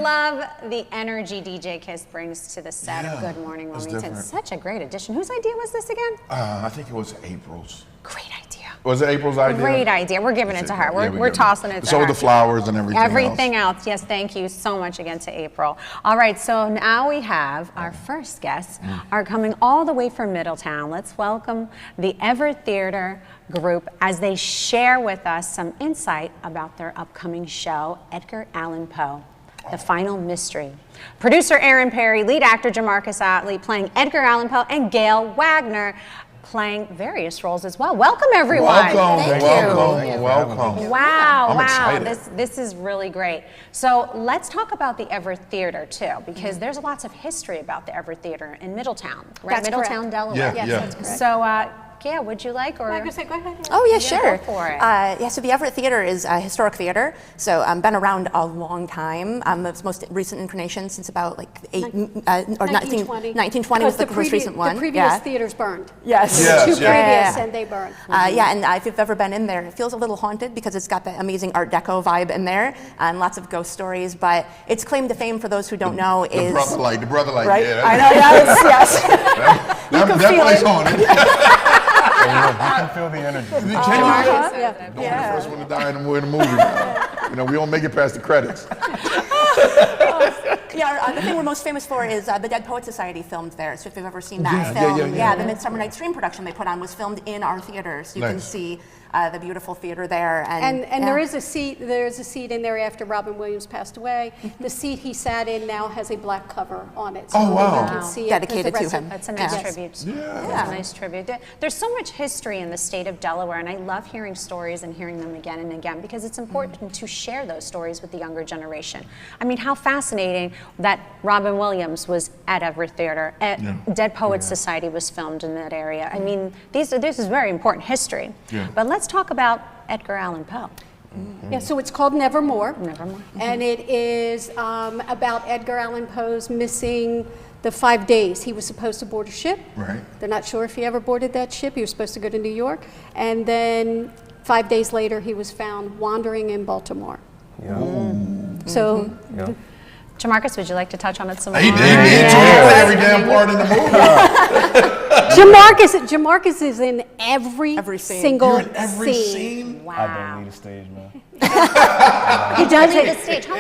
love the energy DJ Kiss brings to the set of Good Morning Wilmington. Such a great addition. Whose idea was this again? I think it was April's. Great idea. Was it April's idea? Great idea. We're giving it to her. We're tossing it to her. So the flowers and everything Everything else. Yes, thank you so much again to April. All right, so now we have our first guests are coming all the way from Middletown. Let's welcome the Everett Theater group as they share with us some insight about their upcoming show, Edgar Allan Poe, The Final Mystery. Producer Aaron Perry, lead actor Jamarcus Otley playing Edgar Allan Poe, and Gail Wagner playing various roles as well. Welcome, everyone. Welcome. Wow, I'm excited. This is really great. So let's talk about the Everett Theater too, because there's lots of history about the Everett Theater in Middletown, right? That's Middletown, correct. Delaware. Yes, that's correct. So, Gail, would you like, or? Like I said, go ahead. Oh, yeah, sure. Go for it. Yeah, so the Everett Theater is a historic theater, so been around a long time. Its most recent incarnation since about like 1920 was the most recent one. The previous theaters burned. Yes. Two previous, and they burned. Yeah, and if you've ever been in there, it feels a little haunted because it's got that amazing Art Deco vibe in there and lots of ghost stories. But its claim to fame, for those who don't know, is the brother like, right? yeah. I know, yes. That place haunted. You can feel the energy. Can you? Yeah. The first one to die in the movie. You know, we don't make it past the credits. The thing we're most famous for is the Dead Poets Society filmed there. So if you've ever seen that film, the Midsummer Night's Dream production they put on was filmed in our theater. So you can see the beautiful theater there. And there is a seat. There's a seat in there after Robin Williams passed away. The seat he sat in now has a black cover on it. So Oh, wow. you can see it. Dedicated to him. That's a nice tribute. That's a nice tribute. There's so much history in the state of Delaware, and I love hearing stories and hearing them again and again because it's important to share those stories with the younger generation. I mean, how fascinating that Robin Williams was at Everett Theater. Dead Poets Society was filmed in that area. I mean, this is very important history. But let's talk about Edgar Allan Poe. Yeah, so it's called Nevermore. Nevermore. And it is about Edgar Allan Poe's missing the 5 days. He was supposed to board a ship. Right. They're not sure if he ever boarded that ship. He was supposed to go to New York. And then 5 days later, he was found wandering in Baltimore. So. Jamarcus, would you like to touch on it some more? He did every damn part in the movie. Jamarcus is in every scene. single You're in every scene? Wow. I don't need a stage, man. He does The it. stage. How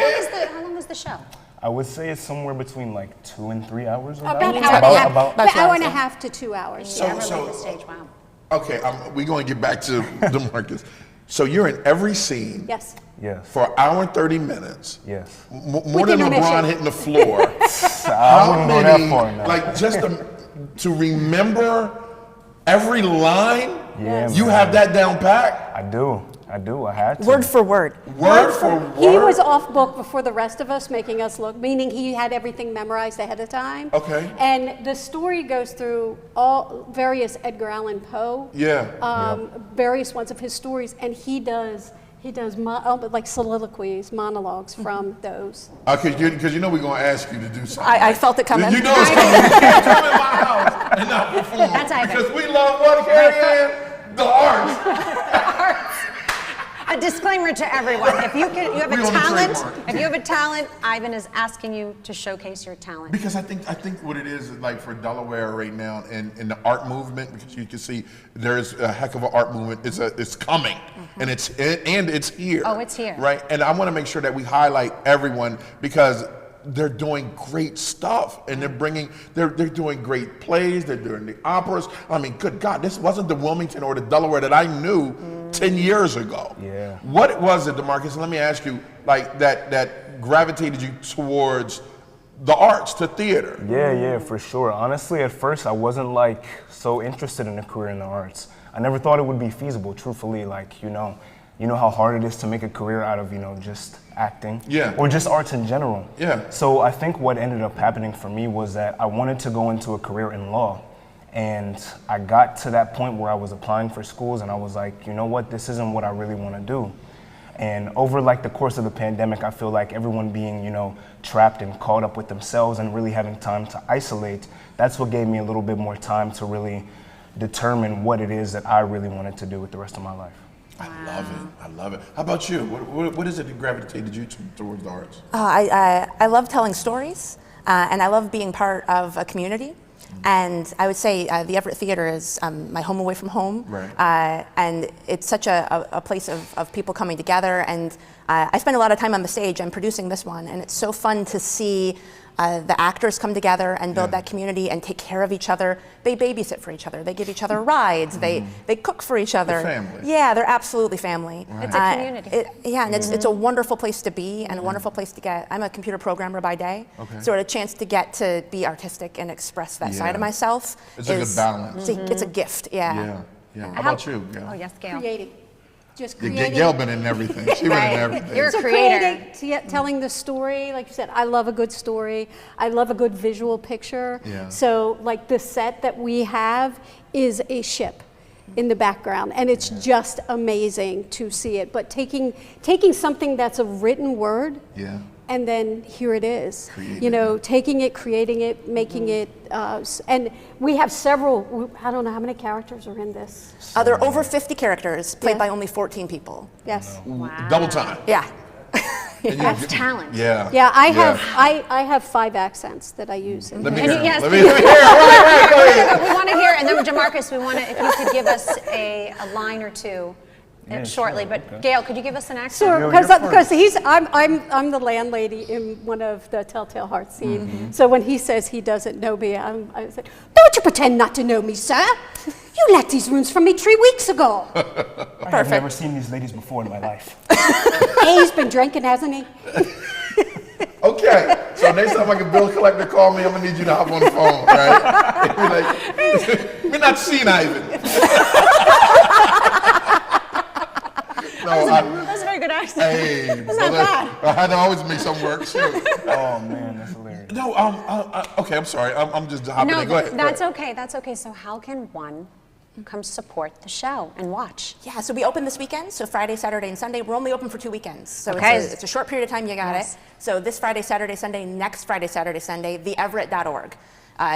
long is the show? I would say it's somewhere between like 2 and 3 hours. About an hour and a half to 2 hours. So- The stage. Wow. Okay, we're going to get back to DeMarcus. So you're in every scene Yes. Yes. for an hour and 30 minutes. Yes. More than intermission. LeBron hitting the floor. I wouldn't go that far now. Like just to remember every line, Yeah, you man. have that down pat? I do. I had to. Word for word. Word for word? He was off book before the rest of us, making us look, meaning he had everything memorized ahead of time. Okay. And the story goes through all various Edgar Allan Poe, various ones of his stories, and he does like soliloquies, monologues from those. Because you know we're going to ask you to do something. I felt it coming. You know it's coming. You can't come in my house and not perform. That's Ivan. Because we love what, Carrie Ann? The arts. A disclaimer to everyone: if you have a We own the talent, trademark. if you have a talent, Ivan is asking you to showcase your talent. Because I think what it is like for Delaware right now in the art movement, because you can see there's a heck of an art movement. It's coming, and it's here. Oh, it's here. Right, and I want to make sure that we highlight everyone because they're doing great stuff, and they're doing great plays. They're doing the operas. I mean, good God, this wasn't the Wilmington or the Delaware that I knew 10 years ago. Yeah. What was it, DeMarcus? Let me ask you, like that gravitated you towards the arts, to theater? Yeah, for sure. Honestly, at first, I wasn't like so interested in a career in the arts. I never thought it would be feasible, truthfully. Like, you know how hard it is to make a career out of, just acting. Yeah. Or just arts in general. Yeah. So I think what ended up happening for me was that I wanted to go into a career in law. And I got to that point where I was applying for schools and I was like, you know what, this isn't what I really want to do. And over like the course of the pandemic, I feel like everyone being, trapped and caught up with themselves and really having time to isolate, that's what gave me a little bit more time to really determine what it is that I really wanted to do with the rest of my life. I love it. I love it. How about you? What is it that gravitated you towards the arts? I love telling stories, and I love being part of a community. And I would say the Everett Theater is my home away from home. Right. And it's such a place of people coming together. And I spend a lot of time on the stage. I'm producing this one, and it's so fun to see the actors come together and build that community and take care of each other. They babysit for each other. They give each other rides. They cook for each other. They're family. Yeah, they're absolutely family. Right. It's a community. And it's a wonderful place to be and a wonderful place to get. I'm a computer programmer by day, so a chance to get to be artistic and express that side of myself. It's a good balance. It's a gift, Yeah. How about you, Gail? Oh, yes, Gail. Creating. Just Yeah, creating. Gail been in everything. She been in everything. You're a So creator. telling the story, like you said, I love a good story. I love a good visual picture. Yeah. So like the set that we have is a ship in the background, and it's just amazing to see it. But taking something that's a written word, and then here it is. You know, taking it, creating it, making it, and we have several. I don't know how many characters are in this. There are over 50 characters played by only 14 people. Yes. Wow. Double time. Yeah. That's talent. Yeah. Yeah, I have 5 accents that I use. Let me And hear. yes, Let me hear. Right, go ahead. we want to hear, and then Jamarcus, we want to, if you could give us a line or two shortly. sure, But okay. Gail, could you give us an accent? Sure, You're because I'm the landlady in one of the Telltale Heart scene. So when he says he doesn't know me, I say, "Don't you pretend not to know me, sir. You let these rooms from me 3 weeks ago." I have never seen these ladies before in my life. Hey, he's been drinking, hasn't he? Okay, so next time like a bill collector call me, I'm gonna need you to hop on the phone, right? Be like, we're not seeing Ivan. No, That's a very good accent. hey, That's not bad. I had to always make some work too. Oh man, that's hilarious. No, okay, I'm sorry. I'm just hopping No, in. Go ahead. that's okay. That's okay. So how can one come support the show and watch? Yeah, so we open this weekend, so Friday, Saturday, and Sunday. We're only open for 2 weekends, so Okay. it's a short period of time, you got Yes. it. So this Friday, Saturday, Sunday, next Friday, Saturday, Sunday, theeverett.org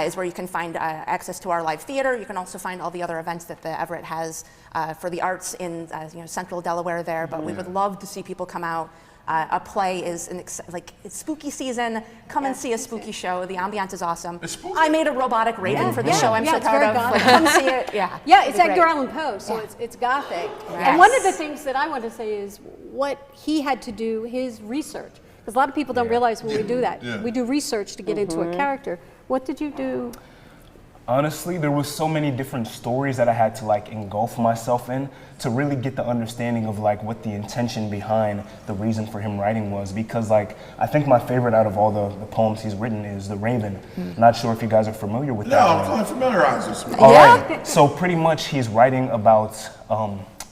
is where you can find access to our live theater. You can also find all the other events that the Everett has for the arts in central Delaware there, but we would love to see people come out. A play is it's spooky season. Come and see a spooky show. The ambiance is awesome. It's spooky? I made a robotic raven for the show. I'm so it's proud very of. gothic. Come see it. Yeah. Yeah, it's It'll be Edgar great. Allan Poe, so Yeah. it's gothic. Yes. And one of the things that I want to say is what he had to do, his research, because a lot of people don't realize when we do that. Yeah. We do research to get into a character. What did you do? Honestly, there was so many different stories that I had to like engulf myself in to really get the understanding of like what the intention behind the reason for him writing was. Because like I think my favorite out of all the poems he's written is The Raven. Not sure if you guys are familiar with No, that. I'm trying to familiarize us with it. All right. So pretty much he's writing about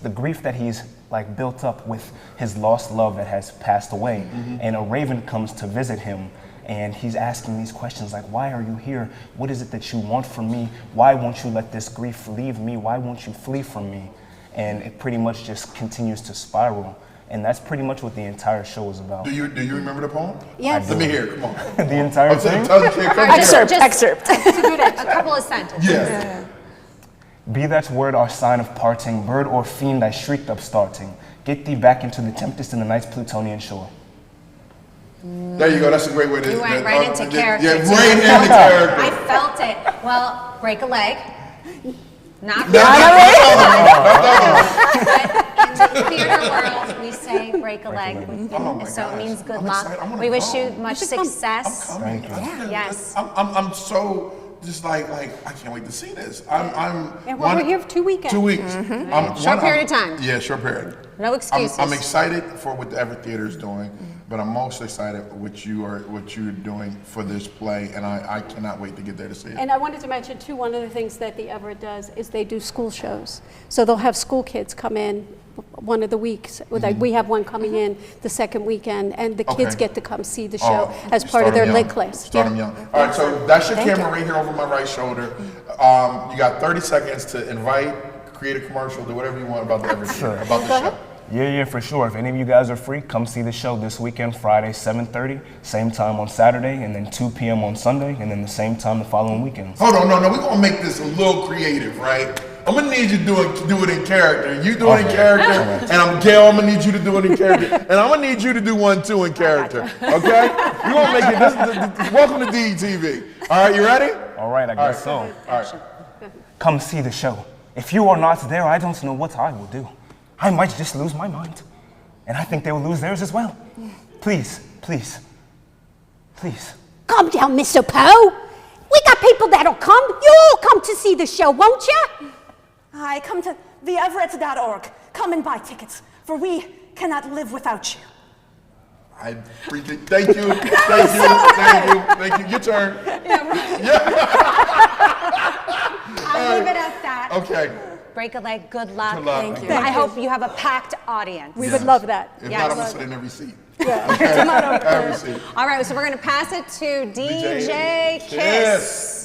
the grief that he's like built up with his lost love that has passed away, and a raven comes to visit him. And he's asking these questions like, why are you here? What is it that you want from me? Why won't you let this grief leave me? Why won't you flee from me? And it pretty much just continues to spiral. And that's pretty much what the entire show is about. Do you remember the poem? Yes. Let me hear it. Come on. The entire thing? Excerpt. A couple of sentences. Yeah. Be that word our sign of parting, bird or fiend I shrieked up starting. Get thee back into the tempest in the night's Plutonian shore. There you go. That's a great way to. You went right into character. Yeah, too. right into I character. felt it. Well, break a leg. Not But in the theater world, we say break a leg. Oh my So it gosh. means good I'm luck. excited. I wanna We wish go. you much success. I'm coming. Yes. I'm so just like I can't wait to see this. I'm And we're here for 2 weekends. 2 weeks. Short period of time. Yeah, short period. No excuses. I'm excited for what the Everett Theater is doing, but I'm most excited what you're doing for this play, and I cannot wait to get there to see it. And I wanted to mention too, one of the things that the Everett does is they do school shows. So they'll have school kids come in one of the weeks. Like we have one coming in the second weekend, and the kids Okay. get to come see the show as Start part of their them lit young. class. Start them young. All right, so that's your Thank camera you. right here over my right shoulder. You got 30 seconds to invite, create a commercial, do whatever you want about the Everett Theater, about the show. Yeah, for sure. If any of you guys are free, come see the show this weekend, Friday, 7:30, same time on Saturday, and then 2 p.m. on Sunday, and then the same time the following weekend. Hold on, no, we're gonna make this a little creative, right? I'm gonna need you to do it in character. You do it in character, and Gail, I'm gonna need you to do it in character, and I'm gonna need you to do one too in character. Okay? You gonna make it. Welcome to DETV. All right, you ready? All right, I guess so. All right. Come see the show. If you are not there, I don't know what I will do. I might just lose my mind. And I think they will lose theirs as well. Please, please, please. Calm down, Mr. Poe. We got people that'll come. You'll come to see the show, won't you? I come to theeverett.org. Come and buy tickets, for we cannot live without you. I appreciate. Thank you. Your turn. I'll leave it at that. Okay. Break a leg. Good luck. Good luck. Thank you. I hope you have a packed audience. We would love that. If Yes. not, I'm gonna sit in every seat. Yeah. Every seat. All right, so we're going to pass it to DJ Kiss.